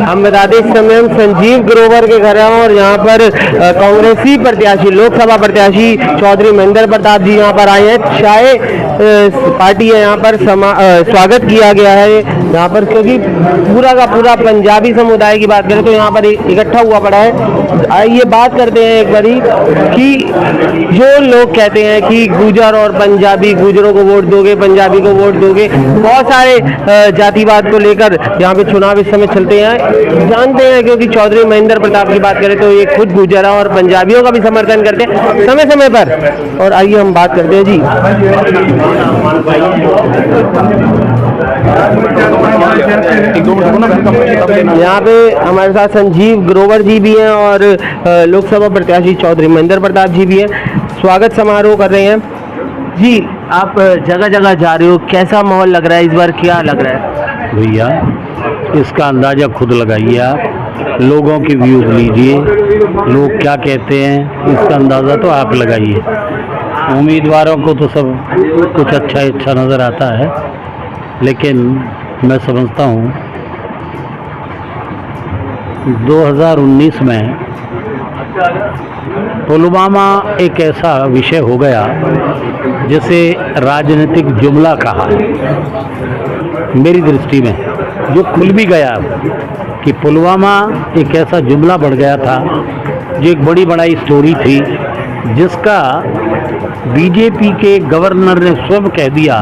हम बता दें इस समय हम संजीव ग्रोवर के घर हैं और यहाँ पर कांग्रेसी प्रत्याशी लोकसभा प्रत्याशी चौधरी महेंद्र प्रताप जी यहाँ पर आए हैं। चाय पार्टी है यहाँ पर स्वागत किया गया है यहाँ पर, क्योंकि पूरा का पूरा पंजाबी समुदाय की बात करें तो यहाँ पर इकट्ठा हुआ पड़ा है। आइए बात करते हैं एक बारी कि जो लोग कहते हैं कि गुजर और पंजाबी, गुजरों को वोट दोगे, पंजाबी को वोट दोगे, बहुत सारे जातिवाद को लेकर यहाँ पे चुनाव इस समय चलते हैं, जानते हैं। क्योंकि चौधरी महेंद्र प्रताप की बात करें तो ये खुद गुजरा और पंजाबियों का भी समर्थन करते हैं समय समय पर। और आइए हम बात करते हैं जी, यहाँ पे हमारे साथ संजीव ग्रोवर जी भी हैं और लोकसभा प्रत्याशी चौधरी महेंद्र प्रताप जी भी हैं। स्वागत समारोह कर रहे हैं जी। आप जगह जगह जा रहे हो, कैसा माहौल लग रहा है इस बार, क्या लग रहा है? भैया इसका अंदाज़ा खुद लगाइए आप, लोगों की व्यूज़ लीजिए, लोग क्या कहते हैं इसका अंदाज़ा तो आप लगाइए। उम्मीदवारों को तो सब कुछ अच्छा नज़र आता है, लेकिन मैं समझता हूँ 2019 में पुलवामा एक ऐसा विषय हो गया जिसे राजनीतिक जुमला कहा मेरी दृष्टि में, जो खुल भी गया कि पुलवामा एक ऐसा जुमला बढ़ गया था जो एक बड़ी स्टोरी थी, जिसका बीजेपी के गवर्नर ने स्वयं कह दिया,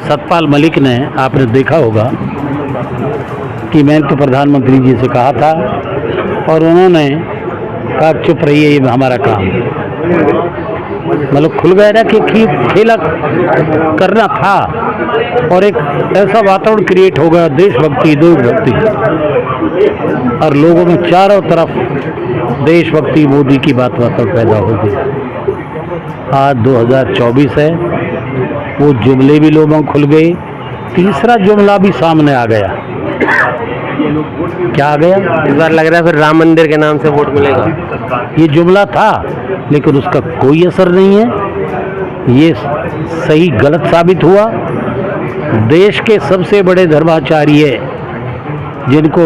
सतपाल मलिक ने, आपने देखा होगा कि मैंने तो प्रधानमंत्री जी से कहा था और उन्होंने कहा चुप रहिए, ये हमारा काम। मतलब खुल गया ना कि खेला करना था और एक ऐसा वातावरण क्रिएट हो गया, देशभक्ति, देशभक्ति, और लोगों में चारों तरफ देशभक्ति, मोदी की बात पैदा हो गई। आज 2024 है, वो जुमले भी लोगों खुल गए, तीसरा जुमला भी सामने आ गया। क्या आ गया? इस बार लग रहा है फिर राम मंदिर के नाम से वोट मिलेगा। ये जुमला था लेकिन उसका कोई असर नहीं है, ये सही गलत साबित हुआ। देश के सबसे बड़े धर्माचार्य जिनको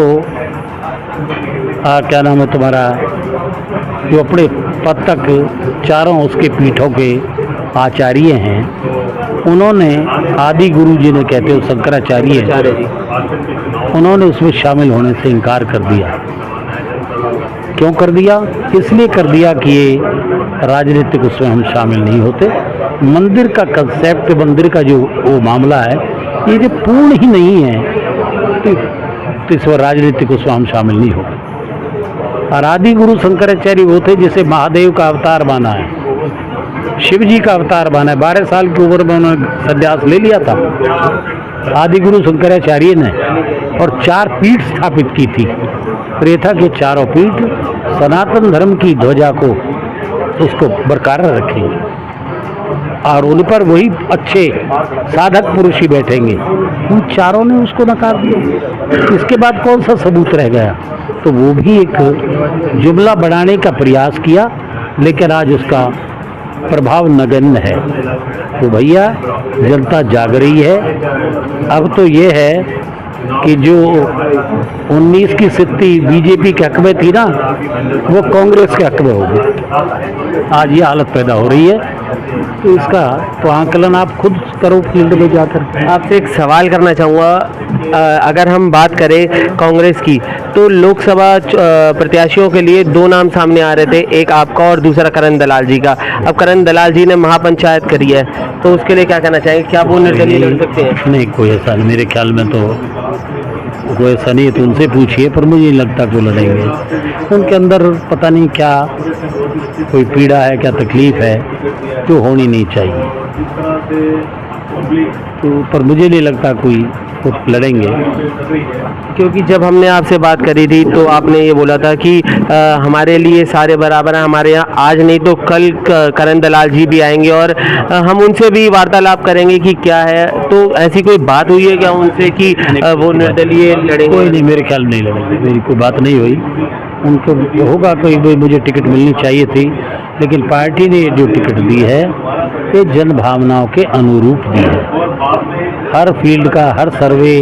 क्या नाम है तुम्हारा, जो अपने पद तक चारों उसके पीठों के आचार्य हैं, उन्होंने आदि गुरु जी ने कहते हो शंकराचार्य, उन्होंने उसमें शामिल होने से इनकार कर दिया। क्यों कर दिया? इसलिए कर दिया कि ये राजनीतिक उसमें हम शामिल नहीं होते। मंदिर का कंसेप्ट, मंदिर का जो वो मामला है, ये जो पूर्ण ही नहीं है तो इस पर राजनीतिक उसमें हम शामिल नहीं होते। और आदि गुरु शंकराचार्य वो थे जिसे महादेव का अवतार माना है, शिव जी का अवतार माना है। 12 साल की उम्र में उन्होंने संन्यास ले लिया था आदि गुरु शंकराचार्य ने, और 4 पीठ स्थापित की थी। प्रेथा के चारों पीठ सनातन धर्म की ध्वजा को उसको बरकरार रखेंगे और उन पर वही अच्छे साधक पुरुष ही बैठेंगे। उन चारों ने उसको नकार दिया। इसके बाद कौन सा सबूत रह गया? तो वो भी एक जुमला बढ़ाने का प्रयास किया, लेकिन आज उसका प्रभाव नगण्य है। तो भैया जनता जाग रही है। अब तो ये है कि जो 19 की स्थिति बीजेपी के हक में थी ना, वो कांग्रेस के हक में होगी। आज ये हालत पैदा हो रही है, तो इसका तो आंकलन आप खुद करो फील्ड में जाकर। आपसे एक सवाल करना चाहूँगा, अगर हम बात करें कांग्रेस की, तो लोकसभा प्रत्याशियों के लिए 2 नाम सामने आ रहे थे, एक आपका और दूसरा करण दलाल जी का। अब करण दलाल जी ने महापंचायत करी है, तो उसके लिए क्या कहना चाहेंगे? क्या वो निर्दलीय लड़ सकते हैं? नहीं, कोई ऐसा नहीं, मेरे ख्याल में तो कोई ऐसा नहीं है, तो उनसे पूछिए, पर मुझे नहीं लगता वो लड़ेंगे। उनके अंदर पता नहीं क्या कोई पीड़ा है, क्या तकलीफ है जो होनी नहीं चाहिए, तो पर मुझे नहीं लगता कोई लड़ेंगे। क्योंकि जब हमने आपसे बात करी थी तो आपने ये बोला था कि हमारे लिए सारे बराबर हैं, हमारे यहाँ आज नहीं तो कल करण दलाल जी भी आएंगे और हम उनसे भी वार्तालाप करेंगे कि क्या है। तो ऐसी कोई बात हुई है क्या उनसे कि वो निर्दलीय लड़ेंगे? कोई नहीं, मेरे ख्याल नहीं लड़ेंगे, मेरी कोई बात नहीं हुई। उनको होगा कोई, मुझे टिकट मिलनी चाहिए थी, लेकिन पार्टी ने जो टिकट दी है ये जन भावनाओं के अनुरूप दी है। हर फील्ड का हर सर्वे,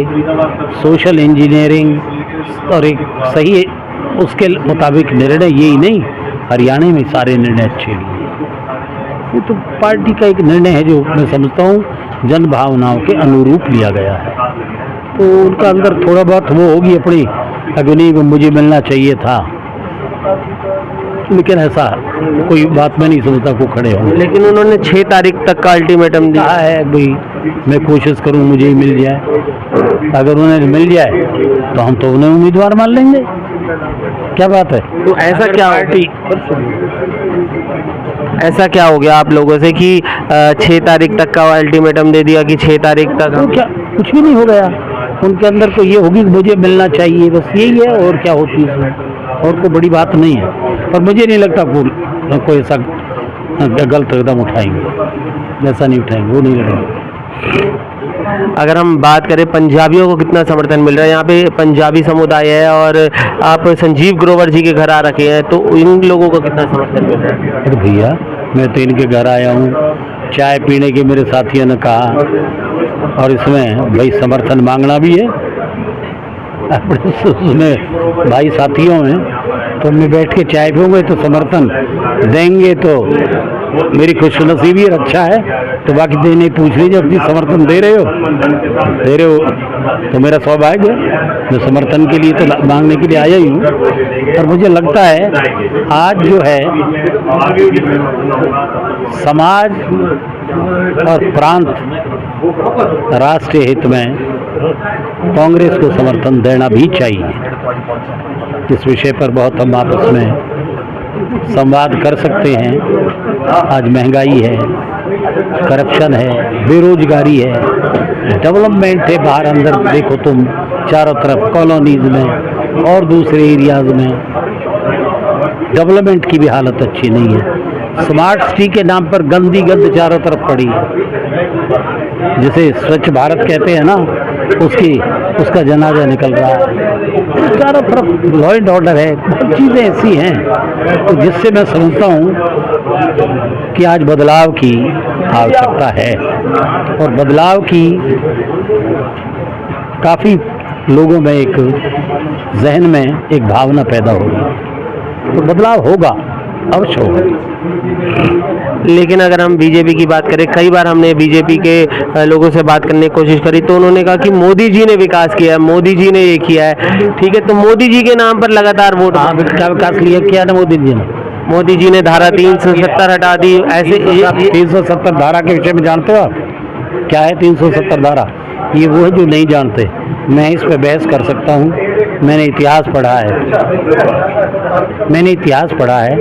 सोशल इंजीनियरिंग और एक सही उसके मुताबिक निर्णय, यही नहीं हरियाणा में सारे निर्णय अच्छे लिए। ये तो पार्टी का एक निर्णय है जो मैं समझता हूँ जन भावनाओं के अनुरूप लिया गया है। तो उनका अंदर थोड़ा बहुत वो होगी अपनी अग्नि को मुझे मिलना चाहिए था, लेकिन ऐसा कोई बात मैं नहीं समझता को खड़े हों। लेकिन उन्होंने 6 तारीख तक का अल्टीमेटम दिया कहा है भाई मैं कोशिश करूं मुझे ही मिल जाए, अगर उन्हें मिल जाए तो हम तो उन्हें उम्मीदवार मान लेंगे, क्या बात है। तो ऐसा क्या हो गया आप लोगों से कि 6 तारीख तक का अल्टीमेटम दे दिया कि 6 तारीख तक? तो क्या कुछ भी नहीं हो गया, उनके अंदर तो ये होगी कि मुझे मिलना चाहिए, बस यही है, और क्या होती है इसमें, और कोई बड़ी बात नहीं है। और मुझे नहीं लगता कोई ऐसा गलत कदम उठाएंगे, वैसा नहीं उठाएंगे, वो नहीं लगेगा। अगर हम बात करें पंजाबियों को कितना समर्थन मिल रहा है, यहाँ पे पंजाबी समुदाय है और आप संजीव ग्रोवर जी के घर आ रखे हैं, तो इन लोगों को कितना समर्थन मिल रहा है? अरे भैया मैं तो इनके घर आया हूँ, चाय पीने के मेरे साथियों ने कहा, और इसमें भाई समर्थन मांगना भी है अपने उसमें भाई साथियों में, तो मैं बैठ के चाय पीऊँगा तो समर्थन देंगे तो मेरी खुशनसीबी है, अच्छा है। तो बाकी देने पूछ लीजिए, अपनी समर्थन दे रहे हो तो मेरा सौभाग्य है, मैं समर्थन के लिए तो मांगने के लिए आया ही हूँ। और मुझे लगता है आज जो है समाज और प्रांत राष्ट्रीय हित में कांग्रेस को समर्थन देना भी चाहिए। इस विषय पर बहुत हम आपस में संवाद कर सकते हैं। आज महंगाई है, करप्शन है, बेरोजगारी है, डेवलपमेंट है, बाहर अंदर देखो तुम चारों तरफ कॉलोनीज में और दूसरे एरियाज में डेवलपमेंट की भी हालत अच्छी नहीं है। स्मार्ट सिटी के नाम पर गंदी गंद चारों तरफ पड़ी है, जिसे स्वच्छ भारत कहते हैं ना, उसका जनाजा निकल रहा है। चारों तरफ लॉ एंड ऑर्डर है, बहुत चीज़ें ऐसी हैं तो जिससे मैं समझता हूँ कि आज बदलाव की आवश्यकता है, और बदलाव की काफ़ी लोगों में एक जहन में एक भावना पैदा होगी, तो बदलाव होगा, अवश्य होगा। लेकिन अगर हम बीजेपी की बात करें, कई बार हमने बीजेपी के लोगों से बात करने की कोशिश करी तो उन्होंने कहा कि मोदी जी ने विकास किया है, मोदी जी ने ये किया है। ठीक है, तो मोदी जी के नाम पर लगातार वोट, क्या विकास लिया किया ना मोदी जी ने? मोदी जी ने धारा 370 हटा दी। ऐसे 370 धारा के विषय में जानते हो आप क्या है? 370 धारा ये वो है जो नहीं जानते। मैं इस पे बहस कर सकता हूँ, मैंने इतिहास पढ़ा है,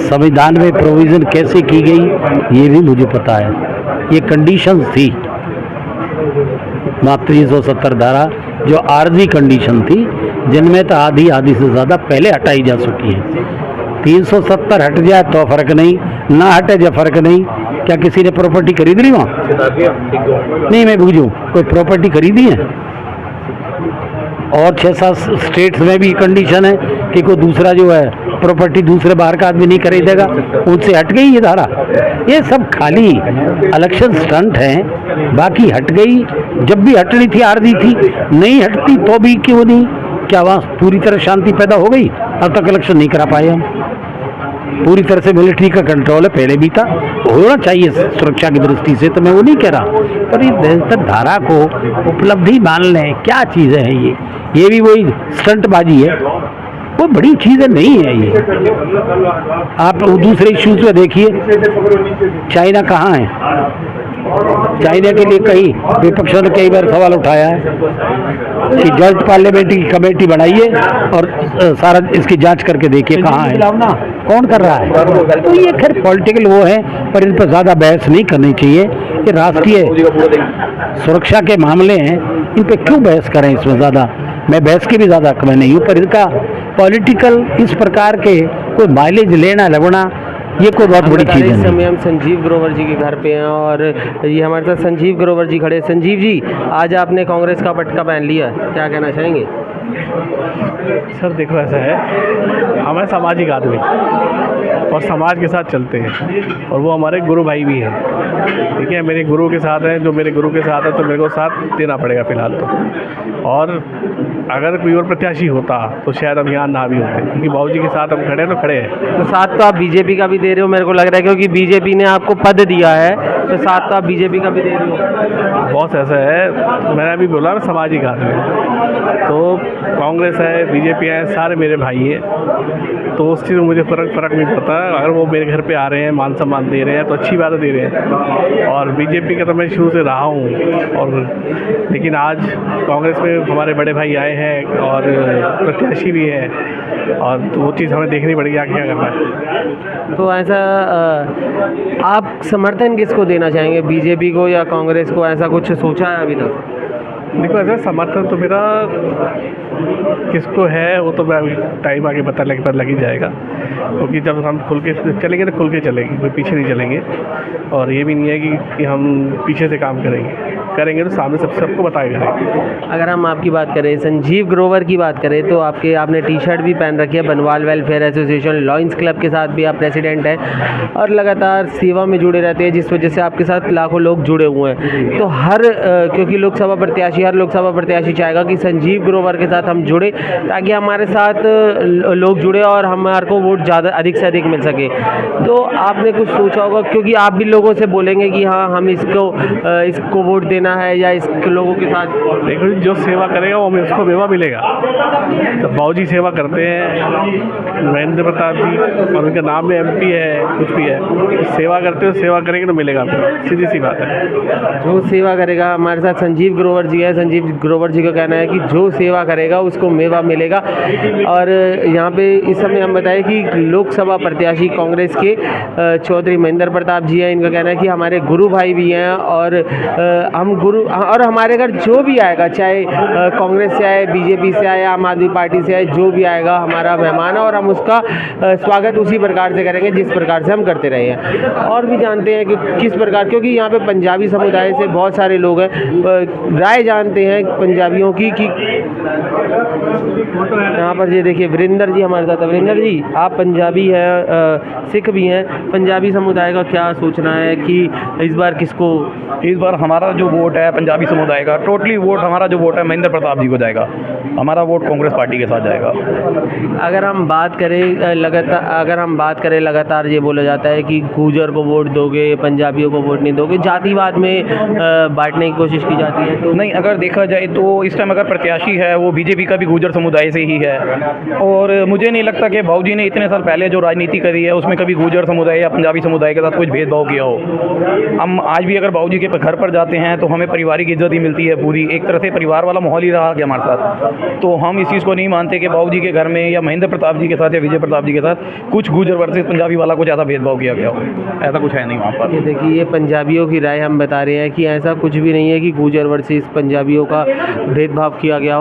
संविधान में प्रोविज़न कैसे की गई ये भी मुझे पता है। ये कंडीशंस थी, मात्र 370 धारा जो आर्जी कंडीशन थी, जिनमें तो आधी से ज़्यादा पहले हटाई जा चुकी है। 370 हट जाए तो फ़र्क नहीं, ना हटे जो फ़र्क नहीं। क्या किसी ने प्रॉपर्टी खरीद ली वहाँ? नहीं, मैं बूझूँ कोई प्रॉपर्टी खरीदी है? और 6-7 स्टेट्स में भी कंडीशन है कि कोई दूसरा जो है प्रॉपर्टी दूसरे बाहर का आदमी नहीं खरीदेगा, उनसे हट गई ये धारा। ये सब खाली इलेक्शन स्टंट हैं, बाकी हट गई। जब भी हटनी थी आर्जी थी, नहीं हटती तो भी क्यों नहीं? क्या वहाँ पूरी तरह शांति पैदा हो गई? अब तक इलेक्शन नहीं करा पाए हम। पूरी तरह से मिलिट्री का कंट्रोल है, पहले भी था, होना चाहिए सुरक्षा की दृष्टि से, तो मैं वो नहीं कह रहा, पर ये धारा को उपलब्धि मान लें, क्या चीज़ है ये भी वही स्टंटबाजी है, वो बड़ी चीज़ें नहीं है ये। आप दूसरे इश्यूज में देखिए, चाइना कहाँ है? चाइना के लिए कई विपक्षों ने कई बार सवाल उठाया है कि जॉइंट पार्लियामेंट्री कमेटी बनाइए और सारा इसकी जांच करके देखिए कहाँ है, कौन कर रहा है। तो ये खैर पॉलिटिकल वो है, पर इन पर ज़्यादा बहस नहीं करनी चाहिए। ये राष्ट्रीय सुरक्षा के मामले हैं, इन पर क्यों बहस करें इसमें ज़्यादा। मैं बहस की भी ज़्यादा हक में नहीं हूँ, पर इनका पॉलिटिकल इस प्रकार के कोई माइलेज लेना लगना ये कोई बहुत बड़ी चीज़ है। इस समय हम संजीव ग्रोवर जी के घर पे हैं और ये हमारे साथ संजीव ग्रोवर जी खड़े हैं। संजीव जी, आज आपने कांग्रेस का पटका पहन लिया, क्या कहना चाहेंगे? सर देखो ऐसा है, हमारे सामाजिक आदमी और समाज के साथ चलते हैं, और वो हमारे गुरु भाई भी हैं। ठीक है, मेरे गुरु के साथ हैं, जो मेरे गुरु के साथ है तो मेरे को साथ देना पड़ेगा फ़िलहाल तो। और अगर कोई और प्रत्याशी होता तो शायद हम यहाँ ना भी होते, क्योंकि बाबूजी के साथ हम खड़े हैं तो खड़े हैं। तो साथ तो आप बीजेपी का भी दे रहे हो मेरे को लग रहा है, क्योंकि बीजेपी ने आपको पद दिया है, तो साथ तो आप बीजेपी का भी दे रहे हो। बहुत ऐसा है, मैंने अभी बोला ना सामाजिक आदमी, तो कांग्रेस है, बीजेपी है, सारे मेरे भाई हैं, तो उस चीज़ में मुझे फ़र्क नहीं पड़ता। अगर वो मेरे घर पे आ रहे हैं, मान सम्मान दे रहे हैं तो अच्छी बात दे रहे हैं। और बीजेपी का तो मैं शुरू से रहा हूँ, और लेकिन आज कांग्रेस में हमारे बड़े भाई आए हैं और प्रत्याशी भी है, और तो वो चीज़ हमें देखनी पड़ेगी आगे क्या करना है। तो ऐसा आप समर्थन किसको देना चाहेंगे, बीजेपी को या कांग्रेस को? ऐसा कुछ सोचा है अभी तक? देखो, ऐसा समर्थन तो मेरा किसको है वो तो मैं अभी टाइम आगे पता लग ही जाएगा, क्योंकि जब हम खुल के चलेंगे तो खुल के चलेंगे, कोई पीछे नहीं चलेंगे। और ये भी नहीं है कि हम पीछे से काम करेंगे तो सामने सबको बताए करेंगे। अगर हम आपकी बात करें, संजीव ग्रोवर की बात करें, तो आपने टी शर्ट भी पहन रखी है बनवाल वेलफेयर एसोसिएशन लॉयंस क्लब के साथ भी आप प्रेसिडेंट हैं और लगातार सेवा में जुड़े रहते हैं, जिस वजह से आपके साथ लाखों लोग जुड़े हुए हैं। तो क्योंकि हर लोकसभा प्रत्याशी चाहेगा कि संजीव ग्रोवर के साथ हम जुड़े, ताकि हमारे साथ लोग जुड़े और हमारे को वोट ज़्यादा अधिक से अधिक मिल सके। तो आपने कुछ सोचा होगा, क्योंकि आप भी लोगों से बोलेंगे कि हाँ हम इसको वोट देना है या इस लोगों के साथ। देखो, जो सेवा करेगा वो हमें उसको मेवा मिलेगा। तो बाबूजी सेवा करते हैं, महेंद्र प्रताप जी, और उनके नाम में MP है, कुछ भी है, तो सेवा करते हो, सेवा करेंगे तो मिलेगा, सीधी सी बात है। जो सेवा करेगा, हमारे साथ संजीव ग्रोवर जी है। संजीव ग्रोवर जी का कहना है कि जो सेवा करेगा उसको मेवा मिलेगा। और यहाँ पे इस समय हम बताएं कि लोकसभा प्रत्याशी कांग्रेस के चौधरी महेंद्र प्रताप जी हैं। इनका कहना है कि हमारे गुरु भाई भी हैं, और हमारे घर जो भी आएगा, चाहे कांग्रेस से आए, बीजेपी से आए, आम आदमी पार्टी से आए, जो भी आएगा हमारा मेहमान है, और हम उसका स्वागत उसी प्रकार से करेंगे जिस प्रकार से हम करते रहे हैं। और भी जानते हैं कि किस प्रकार, क्योंकि यहाँ पे पंजाबी समुदाय से बहुत सारे लोग हैं, राय जानते हैं पंजाबियों की कि यहाँ पर ये देखिए वीरेंद्र जी हमारे साथ है। वीरेंद्र जी, आप पंजाबी हैं, सिख भी हैं, पंजाबी समुदाय का क्या सोचना है कि इस बार हमारा जो वोट है पंजाबी समुदाय का, टोटली वोट हमारा जो वोट है महेंद्र प्रताप जी को जाएगा। हमारा वोट कांग्रेस पार्टी के साथ जाएगा। अगर हम बात करें लगातार ये बोला जाता है कि गुर्जर को वोट दोगे, पंजाबियों को वोट नहीं दोगे, जातिवाद में बांटने की कोशिश की जाती है। तो नहीं, अगर देखा जाए तो इस टाइम अगर प्रत्याशी है वो बीजेपी का भी गुर्जर समुदाय से ही है, और मुझे नहीं लगता कि बाबूजी ने इतने साल पहले जो राजनीति करी है उसमें कभी गुर्जर समुदाय या पंजाबी समुदाय के साथ कुछ भेदभाव किया हो। हम आज भी अगर बाबूजी के घर पर जाते हैं तो हमें पारिवारिक इज्जत ही मिलती है, पूरी एक तरह से परिवार वाला माहौल ही रहा कि हमारे साथ। तो हम इस चीज़ को नहीं मानते कि बाबूजी के घर में या महेंद्र प्रताप जी के साथ या विजय प्रताप जी के साथ कुछ गुर्जर वर्सेस पंजाबी वाला कुछ ज़्यादा भेदभाव किया गया हो, ऐसा कुछ है नहीं वहाँ पर। ये देखिए, ये पंजाबियों की राय हम बता रहे हैं कि ऐसा कुछ भी नहीं है कि गुर्जर वर्सेस पंजाबियों का भेदभाव किया गया हो।